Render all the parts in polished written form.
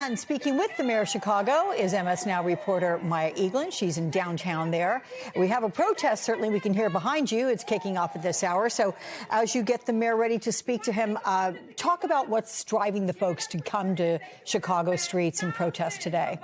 And speaking with the mayor of Chicago is MS Now reporter Maya Eglin. She's in downtown there. We have a protest, certainly we can hear behind you. It's kicking off at this hour. So as you get the mayor ready to speak to him, talk about what's driving the folks to come to Chicago streets and protest today.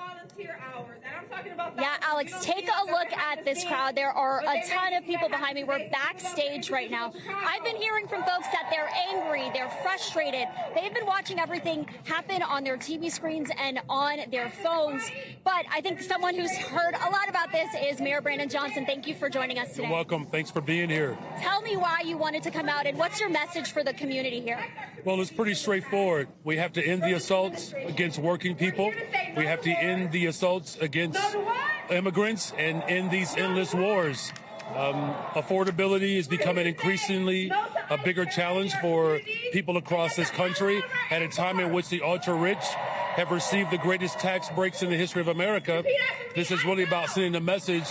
Yeah, Alex, take a look at this crowd. There are a ton of people behind me. We're backstage right now. I've been hearing from folks that they're angry, they're frustrated. They've been watching everything happen on their TV screens and on their phones. But I think someone who's heard a lot about this is Mayor Brandon Johnson. Thank you for joining us today. You're welcome. Thanks for being here. Tell me why you wanted to come out and what's your message for the community here? Well, it's pretty straightforward. We have to end the assaults against working people. We have to end the assaults against immigrants and end these endless wars. Affordability is becoming increasingly a bigger challenge for people across this country at a time in which the ultra-rich have received the greatest tax breaks in the history of America. This is really about sending a message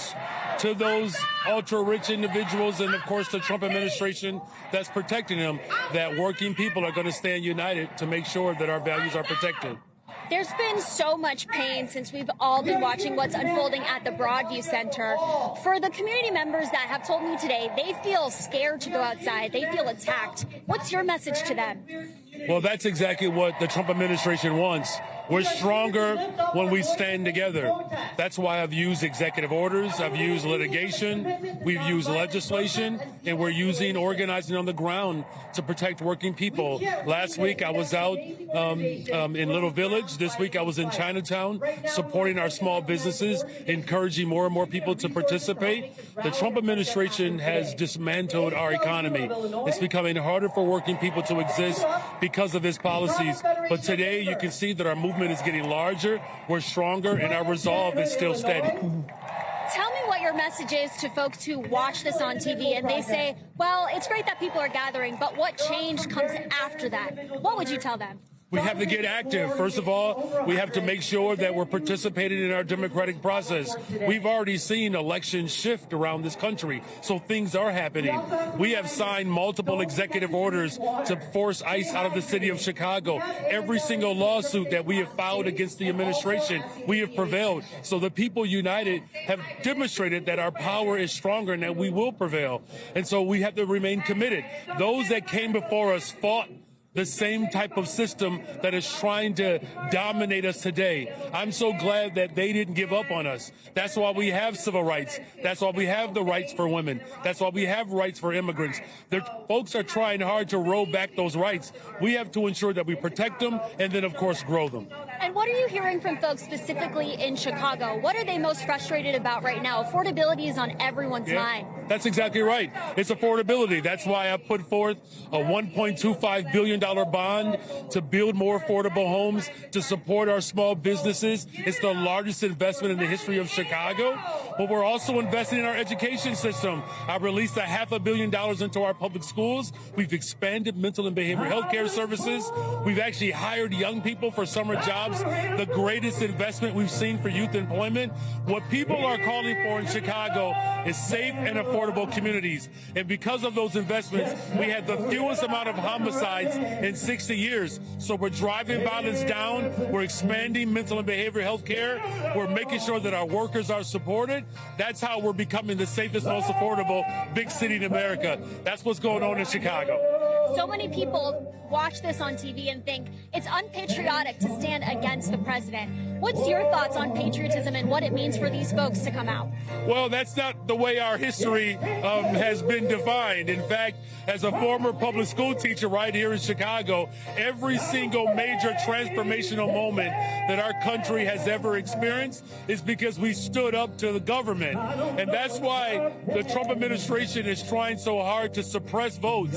to those ultra-rich individuals and, of course, the Trump administration that's protecting them, that working people are going to stand united to make sure that our values are protected. There's been so much pain since we've all been watching what's unfolding at the Broadview Center. For the community members that have told me today, they feel scared to go outside. They feel attacked. What's your message to them? Well, that's exactly what the Trump administration wants. We're stronger when we stand together. That's why I've used executive orders, I've used litigation, we've used legislation, and we're using organizing on the ground to protect working people. Last week I was out in Little Village. This week I was in Chinatown supporting our small businesses, encouraging more and more people to participate. The Trump administration has dismantled our economy. It's becoming harder for working people to exist because of his policies. But today you can see that our movement is getting larger, we're stronger, and our resolve is still steady. Tell me what your message is to folks who watch this on TV and they say, well, it's great that people are gathering, but what change comes after that? What would you tell them? We have to get active. First of all, we have to make sure that we're participating in our democratic process. We've already seen elections shift around this country, so things are happening. We have signed multiple executive orders to force ICE out of the city of Chicago. Every single lawsuit that we have filed against the administration, we have prevailed. So the people united have demonstrated that our power is stronger and that we will prevail. And so we have to remain committed. Those that came before us fought the same type of system that is trying to dominate us today. I'm so glad that they didn't give up on us. That's why we have civil rights. That's why we have the rights for women. That's why we have rights for immigrants. Folks are trying hard to roll back those rights. We have to ensure that we protect them and then, of course, grow them. And what are you hearing from folks specifically in Chicago? What are they most frustrated about right now? Affordability is on everyone's mind. That's exactly right. It's affordability. That's why I put forth a $1.25 billion bond to build more affordable homes, to support our small businesses. It's the largest investment in the history of Chicago. But we're also investing in our education system. I released $500 million into our public schools. We've expanded mental and behavioral health care services. We've actually hired young people for summer jobs, the greatest investment we've seen for youth employment. What people are calling for in Chicago is safe and affordable communities. And because of those investments, we had the fewest amount of homicides in 60 years. So we're driving violence down. We're expanding mental and behavioral health care. We're making sure that our workers are supported. That's how we're becoming the safest, most affordable big city in America. That's what's going on in Chicago. So many people watch this on TV and think it's unpatriotic to stand against the president. What's your thoughts on patriotism and what it means for these folks to come out? Well, that's not the way our history has been defined. In fact, as a former public school teacher right here in Chicago, every single major transformational moment that our country has ever experienced is because we stood up to the government. And that's why the Trump administration is trying so hard to suppress votes,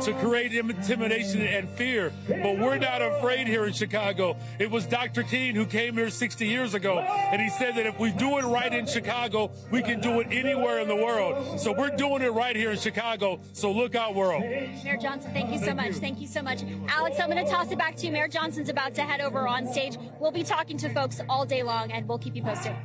to create intimidation and fear. But we're not afraid here in Chicago. It was Dr. King who came here 60 years ago, and he said that if we do it right in Chicago, we can do it anywhere in the world. So we're doing it right here in Chicago. So look out, world. Mayor Johnson, thank you so much. Thank you so much. Alex, I'm going to toss it back to you. Mayor Johnson's about to head over on stage. We'll be talking to folks all day long, and we'll keep you posted.